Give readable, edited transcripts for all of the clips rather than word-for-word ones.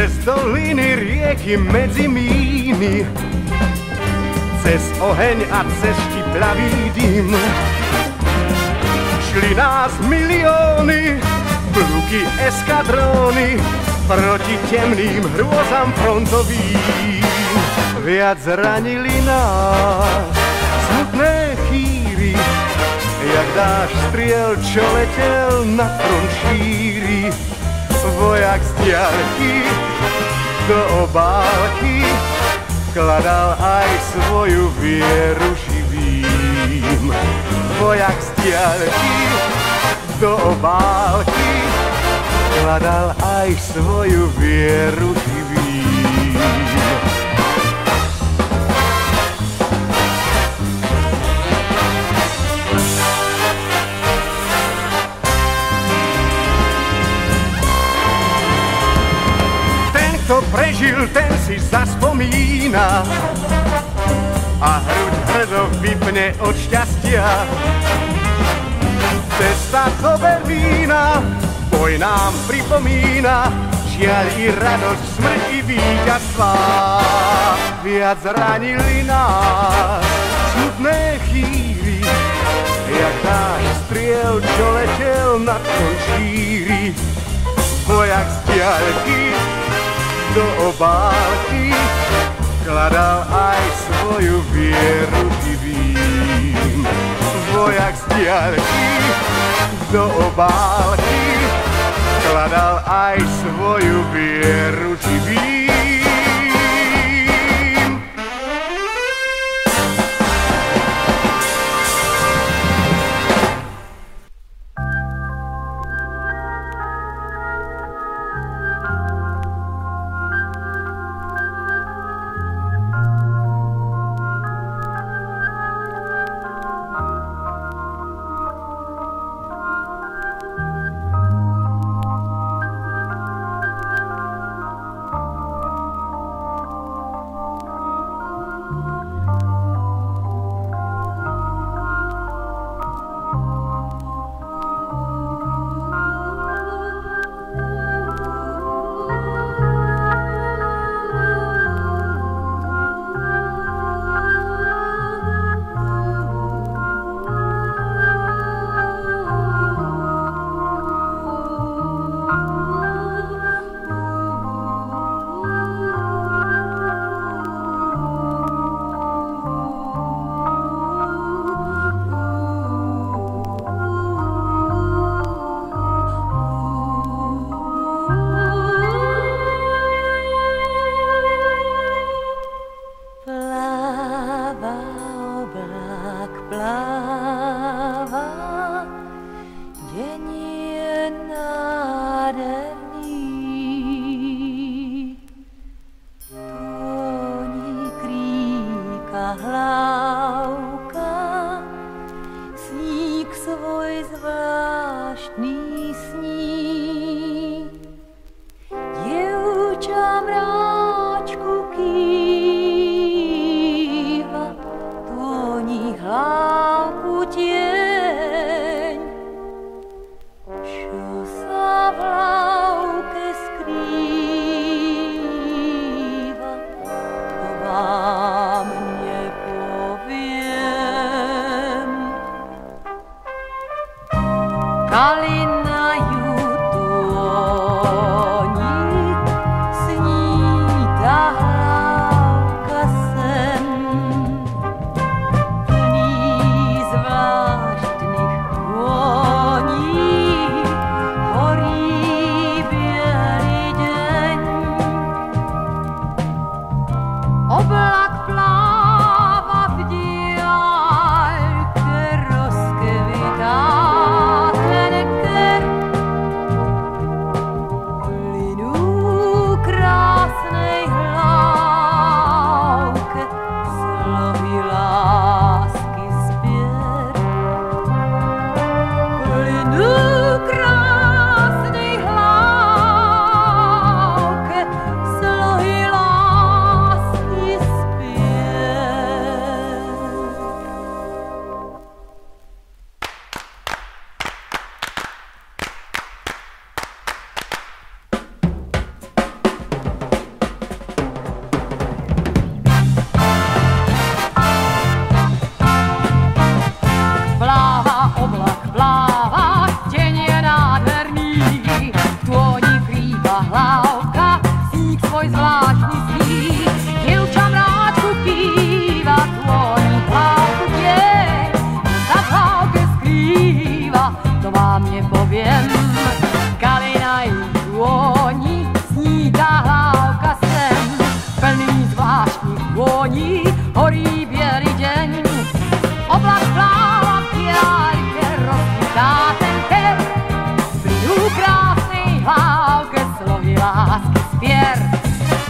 Cez doliny, rieky, medzi míny, cez oheň a cez štiplavý dym. Šli nás milióny, pluky, eskadróny, proti temným hrôzam frontovým. Viac zranili nás smutné chýry, jak dáš striel, čo letel na front šíri. Vojak z diaľky do obálky vkladal aj svoju vieru živým. Vojak z diaľky do obálky vkladal aj svoju vieru živým. Kto prežil, ten si zaspomína a hruď hrdo vypne od šťastia. Cesta do Berlína boj nám pripomína žiaľ i radosť, smrť i víťazstvá. Viac zranili nás smutné chýry, jak dáš striel, čo letel na končíri. Vojak z diaľky do obálky vkladal aj svoju vieru živým. Vojak z diaľky do obálky vkladal aj svoju vieru živým. Kalinajú dôni, sní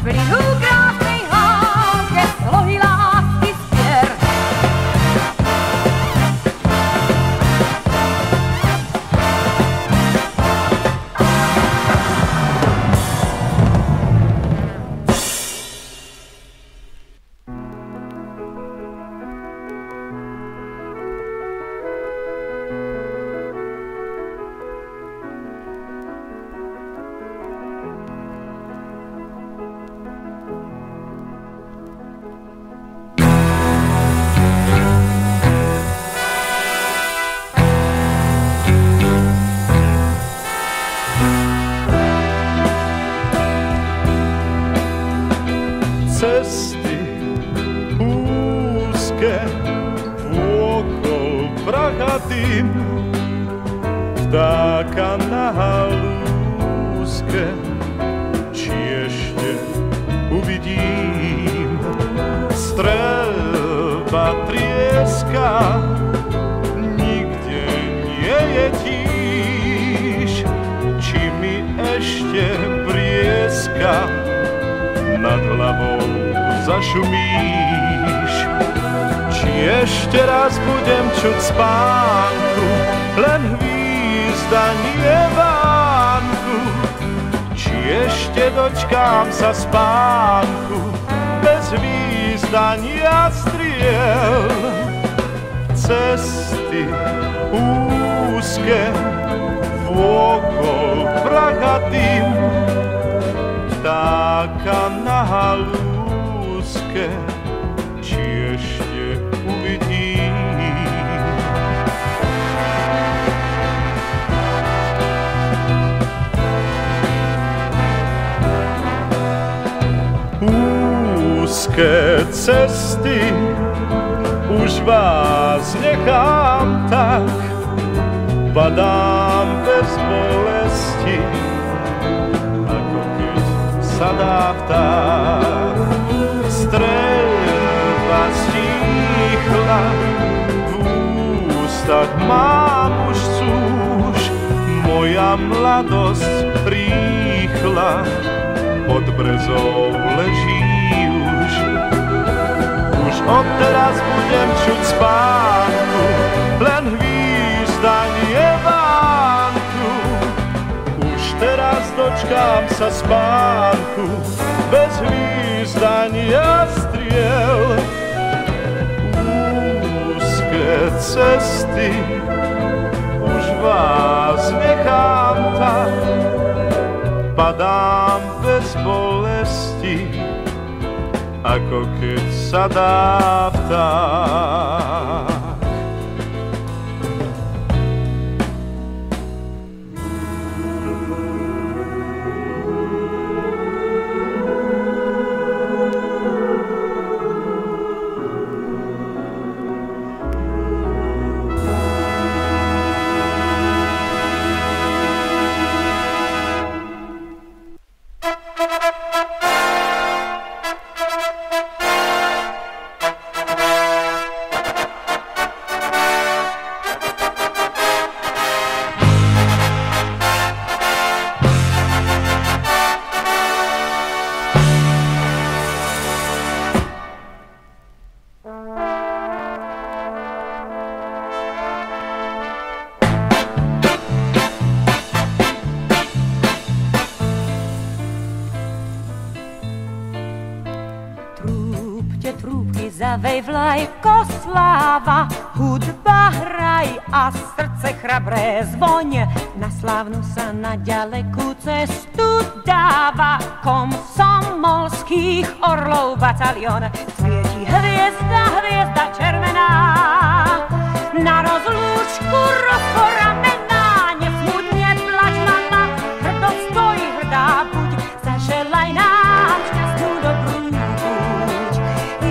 Šplihu krásnej hálke slohy lásky spier. Cesty úzke vôkol pracha dym, vtáka na halúske, či ešte uvidím. Streľba trieska, nikde nie je tíš, či mi ešte prieska nad hlavou zašumíš. Či ešte raz budem čuť spánku, len hvízdanie vánku. Či ešte dočkám sa spánku, bez hvízdania striel. Cesty úzke, vôkol pracha dym, vtáka na halúske, či ešte uvidím. Úzke cesty, už vás nechám tak, padám bez bolesti, sa dá vták. Streľba stíchla, v ústach mám už súž, moja mladosť rýchla, pod brezou leží už. Už odteraz budem čuť spánku, len hvízdanie vánku. Už teraz dočkám sa spánku, bez hvízdania striel. Úzke cesty, už vás nechám tak, padám bez bolesti, ako keď sa dá vták. Zavej vlajko sláva, hudba hraj a srdce chrabré zvoň. Na slávnu sa na ďalekú cestu dáva komsomolských orlov batalión. Svieti hviezda, hviezda červená, na rozlúčku rozporamená. Nesmutne plač, mama, hrdo stoj, hrdá buď, zaželaj nám šťastnú dobrú chuť.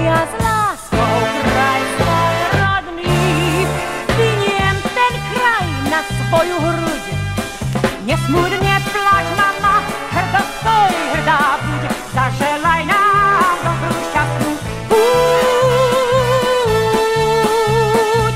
Ja z láskou kraj svoj rodný vyniem ten kraj na svoju hruď. Nesmutne plač, mama, hrdo stoj, hrdá buď, zaželaj nám dobrú šťastnú chuť.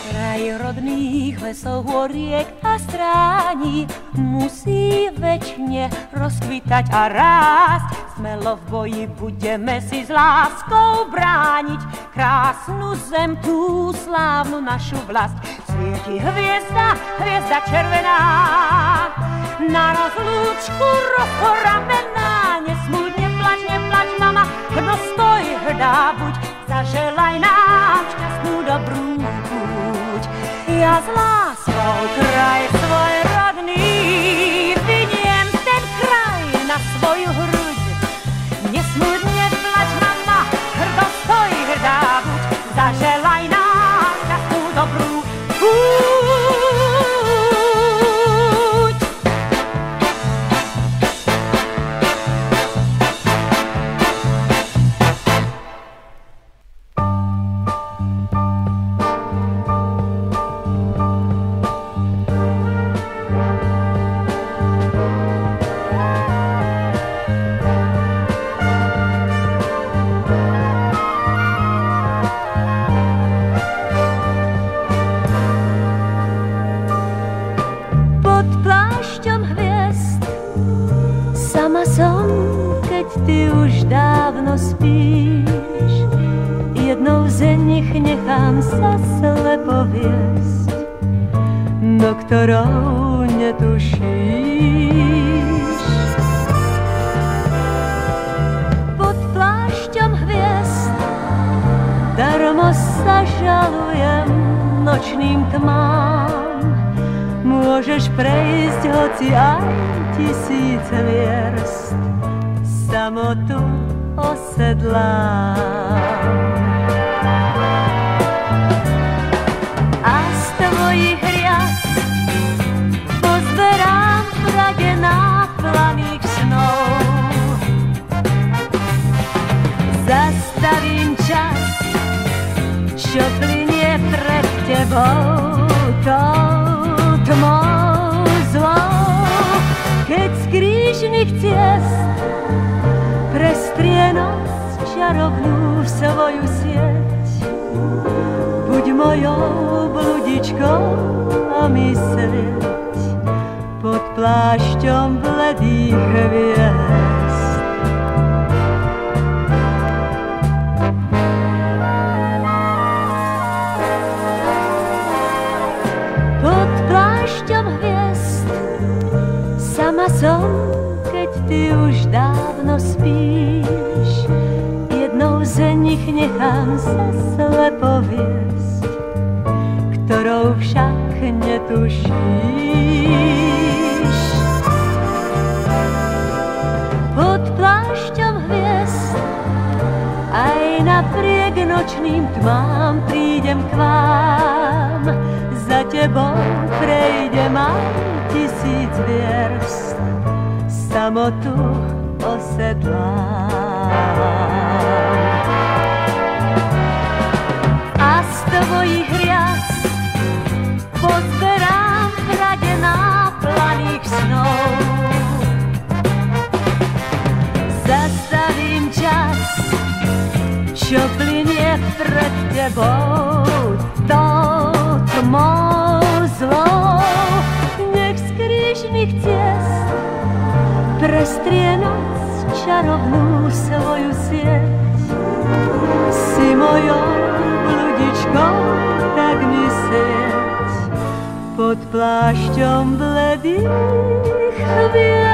Kraj rodných lesov, horiek a strání, musí večne rozkvitať a rásť. Smelo v boji budeme si s láskou brániť krásnu zem, tú slávnu našu vlast. Svieti hviezda, hviezda červená, na rozlúčku rozporamená. Nesmúť, neplač, mama, no stoj, hrdá buď, zaželaj nám šťastnú dobrú púť. Ja s láskou kraj svoj rodný vyniem ten kraj na svoju hruď. Nesmúť, neplač, mama, hrdo stoj, hrdá buď, zaželaj nám šťastnú dobrú púť. Ty už dávno spíš, jednou ze nich nechám sa slepo viesť, do ktorou netušíš. Pod plášťom hviezd darmo sa žalujem nočným tmám. Môžeš prejsť hoci aj 1000 vierst, samotu osedlám. A z tvojich rias pozberám v rade náplaných snov. Zastavím čas, čo plynie pred tebou tou tmou zlou. Keď z krížnych ciest prestrie noc čarovnú svoju sieť, buď mojou bludičkou a myslieť pod plášťom bledých hviezd. Pod plášťom hviezd sama som, keď ty už dávno spíš, jednou ze nich nechám sa slepo viesť, ktorou však netušíš. Pod plášťom hviezd aj napriek nočným tmám prídem k vám, za tebou prejdem aj 1000 vierst, samotu osedlám. A z tvojich rias pozberám v rade náplaných snov. Zastavím čas, čo plynie pred tebou tou tmou zlou. Nech z krížnych ciest prestrie noc čarovnú svoju sieť. Si mojou bludičkou, tak myslieť pod plášťom bledých hviezd.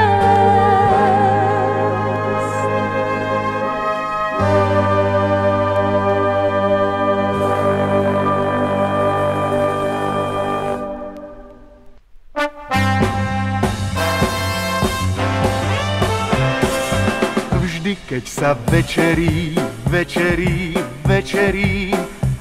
Keď sa večerí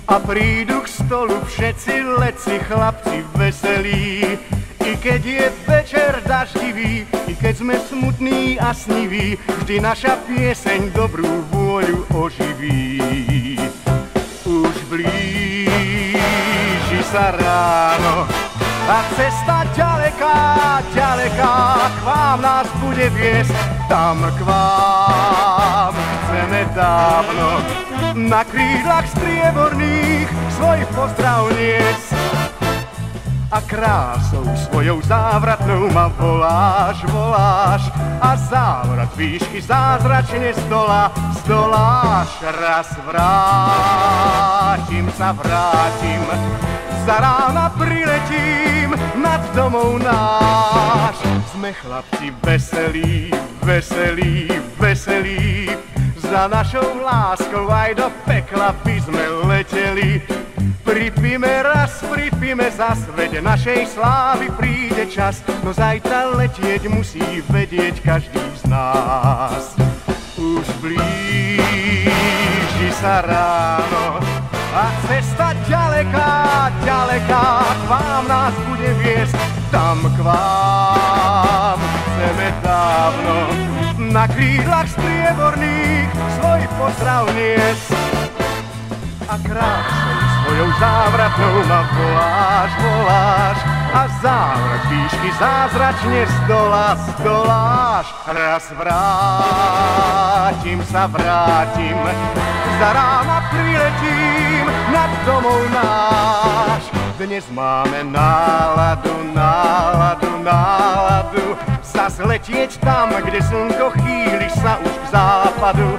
a prídu k stolu všetci leci chlapci veselí. I keď je večer daždivý, i keď sme smutní a sniví, vždy naša pieseň dobrú vôľu oživí. Už blíži sa ráno a cesta ďaleká, k vám nás bude viesť. Tam k vám chceme dávno na krídlach strieborných svoj pozdrav niesť. a krásou svojou závratnou ma voláš, voláš a závrat výšky zázračne zdoláš. Raz vrátim sa, vrátim, za rána priletím nad domov náš. Sme chlapci veselí, veselí, veselí, za našou láskou aj do pekla by sme leteli. Pripíme raz, pripíme zas, veď našej slávy príde čas, no zajtra letieť musí vedieť každý z nás. Už blíži sa ráno a cesta ďaleká, ďaleká k vám nás bude viesť. Tam k vám chceme dávno na krídlach strieborných svoj pozdrav niesť. A krásou svojou závratnou ma voláš, voláš a závrat výšky zázračne zdoláš. Raz vrátim sa, vrátim, za rána priletím nad domov náš. Dnes máme náladu, náladu, náladu, zas letieť tam, kde slnko chýli sa už k západu.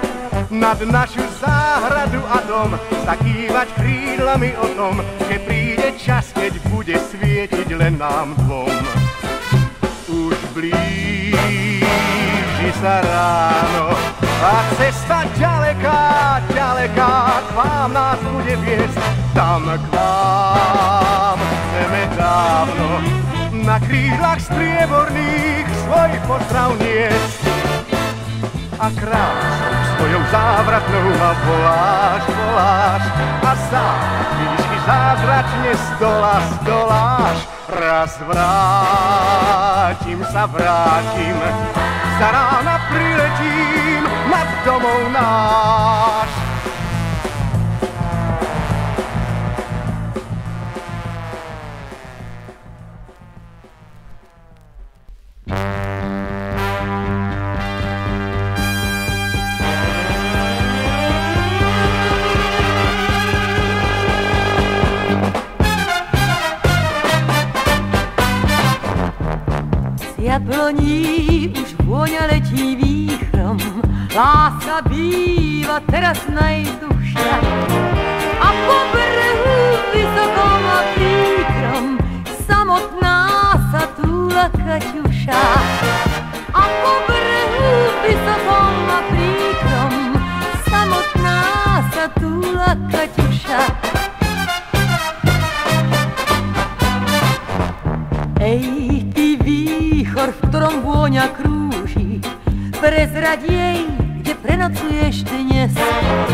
Nad našu záhradu a dom zakývať krídlami o tom, že príde čas, keď bude svietiť len nám dvom. Už blíži sa ráno a cesta ďaleká, ďaleká k vám nás bude viesť. Tam k vám chceme dávno na krídlach strieborných svoj pozdrav niesť. A krásou svojou závratnou ma voláš, voláš a závrat výšky zázračne zdoláš. Raz vrátim sa, vrátim, za rána priletím nad domov náš. Jabloní už vôňa letí výchrom, láska býva teraz najduchšia. A po brehu vysokom a príkrom samotná sa túla Kaťuša. A po brehu vysokom a príkrom samotná sa túla Kaťuša. Ej, v ktorom vôňa krúži, prezrať jej, kde prenocuješ dnes.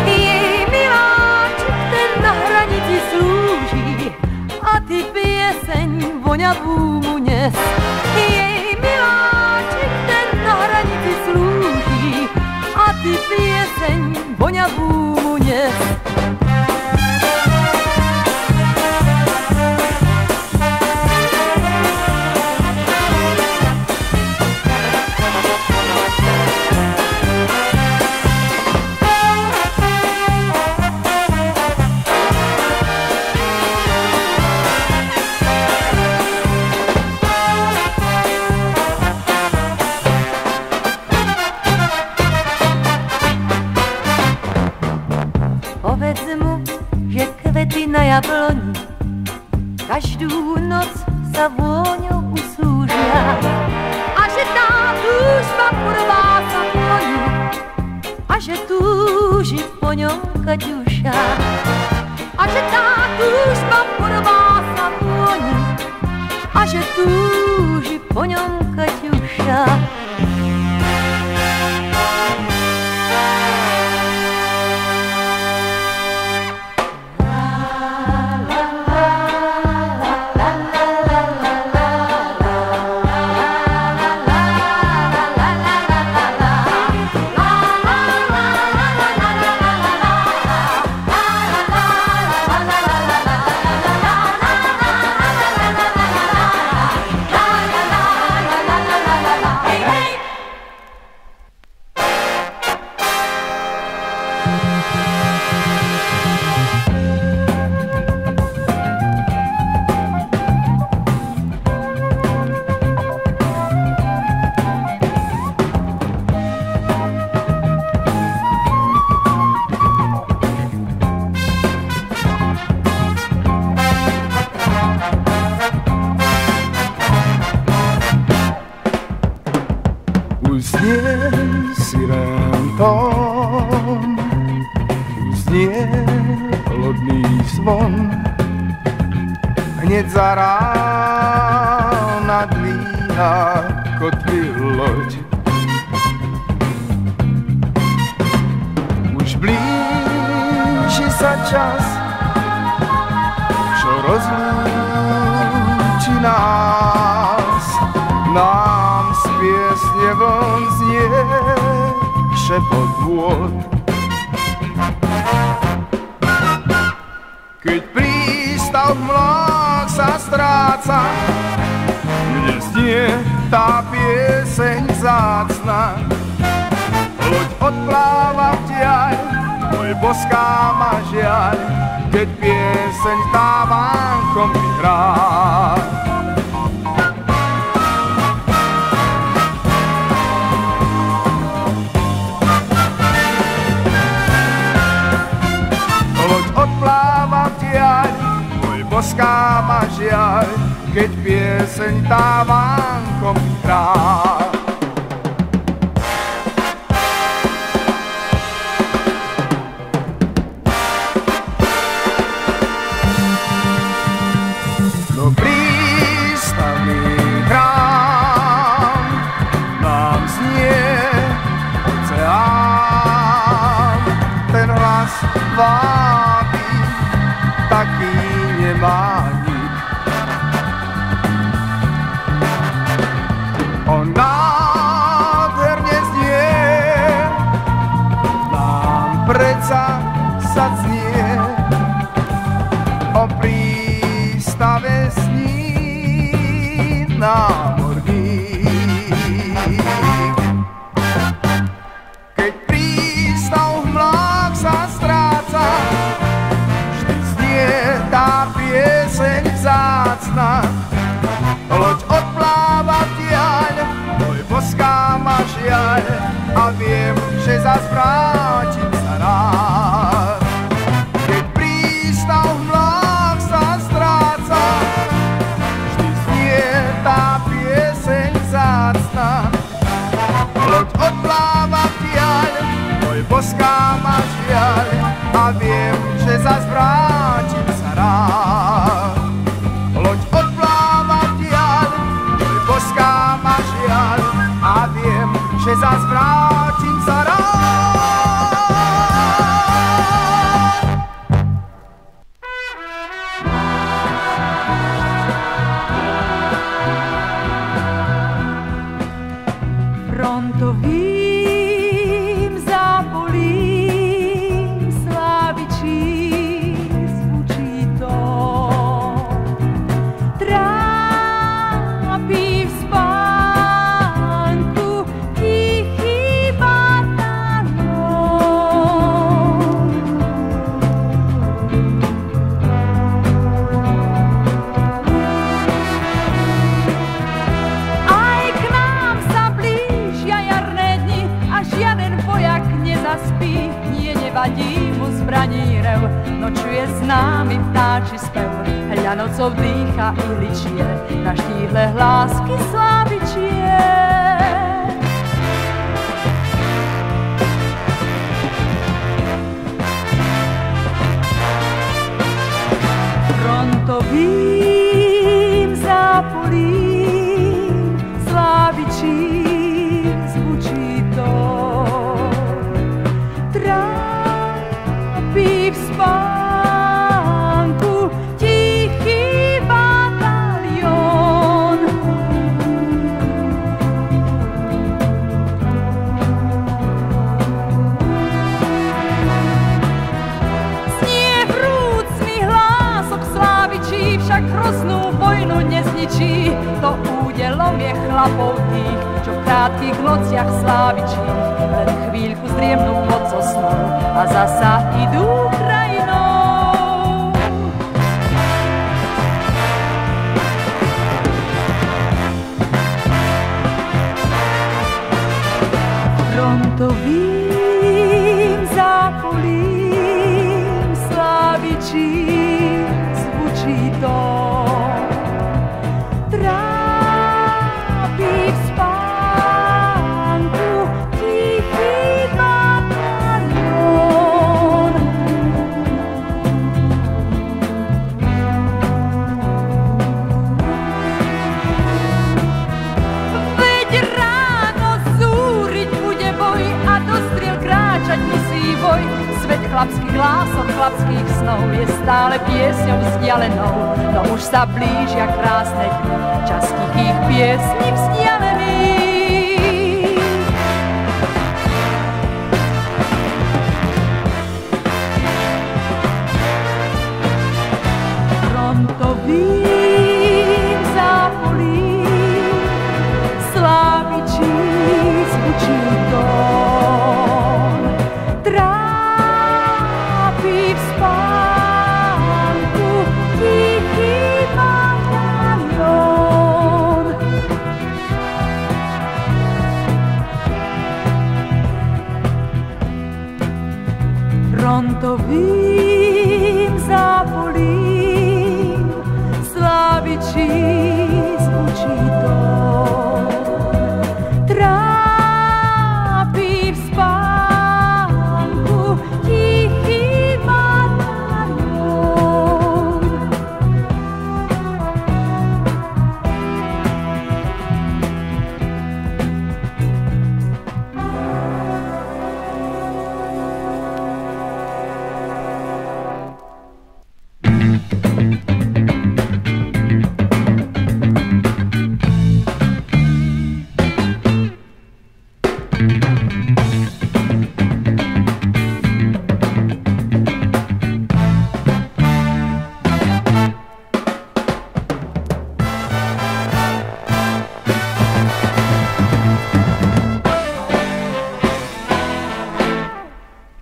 Jej miláčik, ten na hranici slúži, a ty pieseň voňavú mu nes. Jej miláčik, ten na hranici slúži, a ty pieseň voňavú mu nes. Na jabloni každú noc sa vôňou usúžia, a že tá túžba porvá sa vôňu, a že túži po ňom Kaťuša. A že tá túžba porvá sa vôňu, a že túži po ňom Kaťuša. znie sirén tón, tu znie lodný zvon. Hneď za rána dvíha kotvy loď. Už blíži sa čas, čo rozlúči nás. Nám z piesne vln znie šepot vôd. Keď prístav v mlách sa stráca, kde znie tá pieseň vzácna. Loď odpláva vtiaľ, môj boská ma žiaľ, keď pieseň tá vánkom vyhrá. Loď odpláva vtiaľ, môj boská ma žiaľ, keď pieseň tá vánkom vyhrá. Vábi, taký nemá nik. On nádherne znie, nám predsa sa znie. O prístave sní námorník. Keď prístav v mlách sa stráca, vždy znie tá pieseň vzácna. Loď odpláva vtiaľ, môj boská ma žiaľ, a viem, že zas vrátim sa rád. Keď prístav v mlách sa stráca, vždy znie tá pieseň vzácna. Loď odpláva vtiaľ, môj boská ma žiaľ, a viem, že zas vrátim sa rád. Loď odpláva vtiaľ, môj boská ma žiaľ, a viem, že zas vrátim sa rád. Frontovým zápolím slávičí zvučí to. Trápí v spánku tichý batalón. Aj k nám sa blížia jarné dni a žiaden vojak nezaspí. Nie, nevadí mu zbraní rev, nočuje s námi vtáči spev. Hľa nocou dýcha ihličie, na štíhle hlásky slávičie. Frontovým zápolím slávičí zvučí to. Trápí v spánku tichý batalión. Znie vrúcný hlások slávičí, však hroznú vojnu nezničí. To údelom je chlapov tých, čo v krátkých nociach slávičí len chvíľku zdriemnú pod sosnou a zasa idú krajinou. Frontovým zápolím slávičí zvučí to. Trápí v spánku chlapských lások, chlapských snov je stále piesňou vzdialenou. No už sa blížia krásne dni, čas tichých piesní vzdialených. Frontovým zápolím slávičí zvučí tón. Trápí v spánku tichý batalión. Frontovým zápolím slávičí zvučí tón. Trápí v spánku tichý batalión.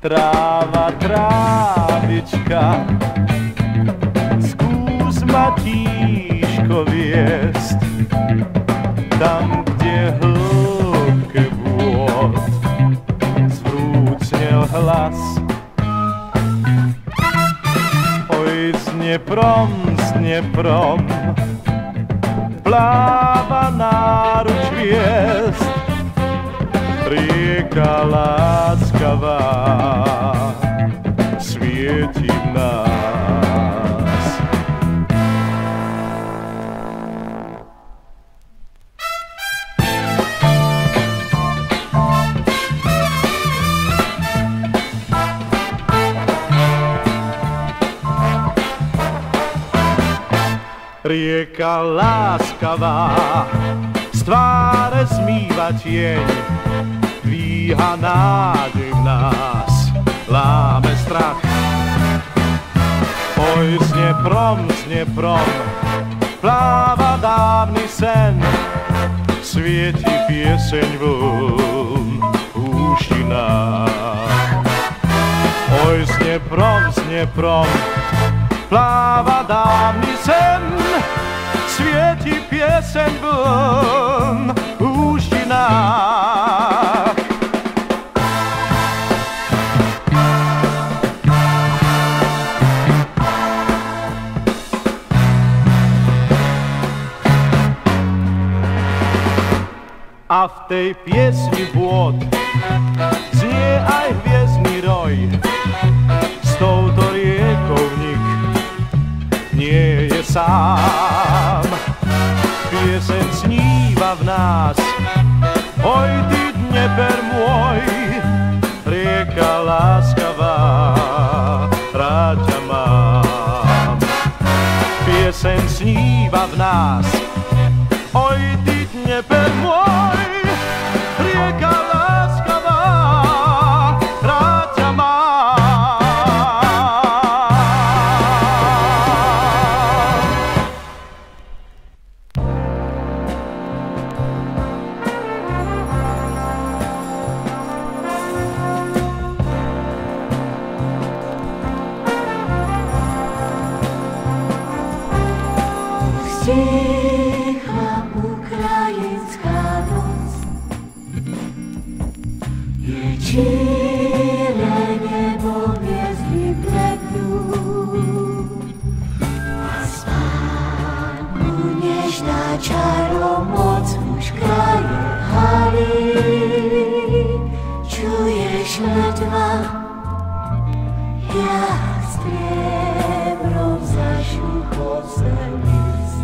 Tráva, trávička, skús ma tížko viesť tam, kde hĺbke vôd zvrúcnel hlas. Oj, s Dneprom pláva náruč hviezd, rieka láskavá svieti v nás. Rieka láskavá z tváre zmýva tieň, dvíha nádej v nás, láme strach. Oj, s Dneprom pláva dávny sen, svieti pieseň vln v úštinách. Oj, s Dneprom pláva dávny sen, svieti pieseň vln v úštinách. A v tej piesni vôd znie aj hviezdny roj. S touto riekou nik nie je sám. Pieseň sníva v nás, oj ty Dnieper môj, rieka láskavá, rád ťa mám. Pieseň sníva v nás, oj ty Dnieper môj, rieka láskavá, rád ťa mám. Stichla ukrajinská noc, je číre nebo hviezdy pletú a spánku nežná čaromoc už kraje halí. Čuješ ledva, jak striebrom zašuchol se list.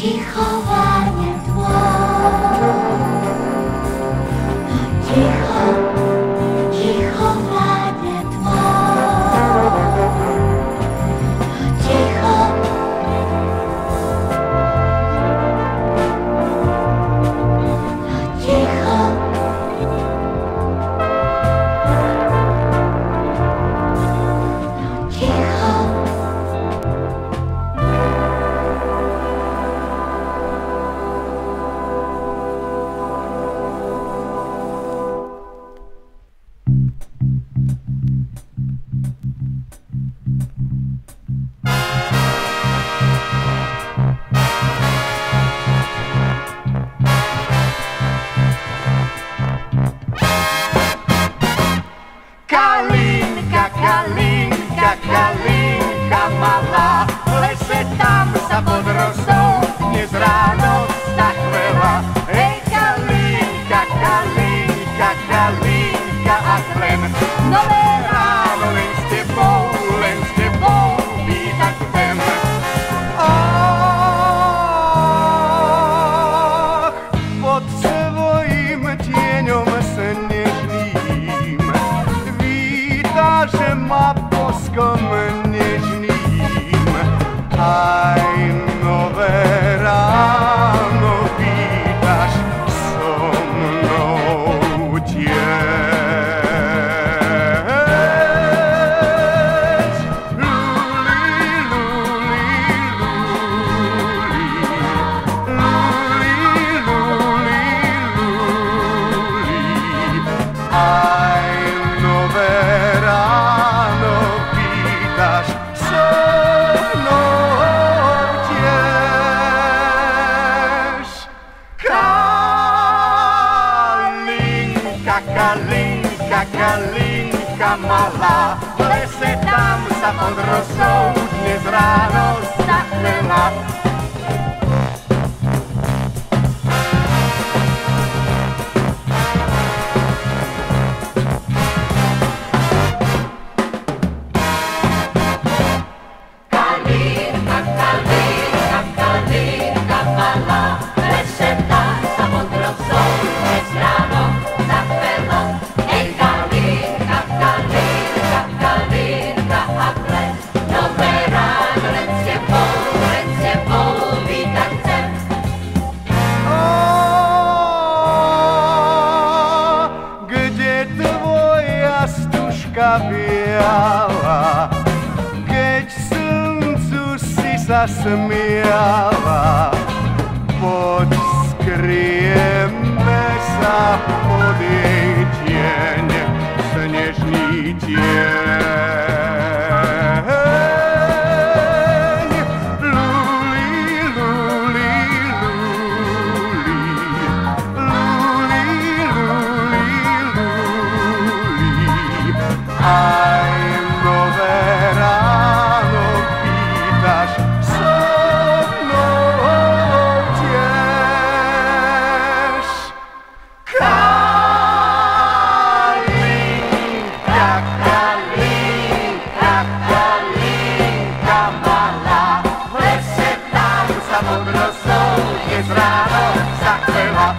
ticho várne tvoj. Ticho, ticho várne tvoj. Ticho. Ticho. Ticho. Kalinka, kalinka, kalinka malá, v lese tam sa pod rosou dnes ráno zachvela. Hej, kalinka, kalinka, kalinka a len nové ráno len s tebou vítať chcem. Ach, pod svojím tieňom snežným že ma boskom nežným, aj nové ráno vítaš so mnou tiež. Luli, luli, luli, luli, luli, luli, aj nové ráno vítaš so mnou tiež. Kalinka, kalinka, kalinka malá, v lese tam sa pod rosou dnes ráno zachvela. Biela, keď slncu si sa smiala, poď skryjeme sa pod jej tieň, snežný tieň. Luli, luli, luli, luli, luli, luli, aj nové ráno vítaš so mnou tiež. Kalinka, kalinka, kalinka malá, v lese tam sa pod rosou dnes ráno zachvela.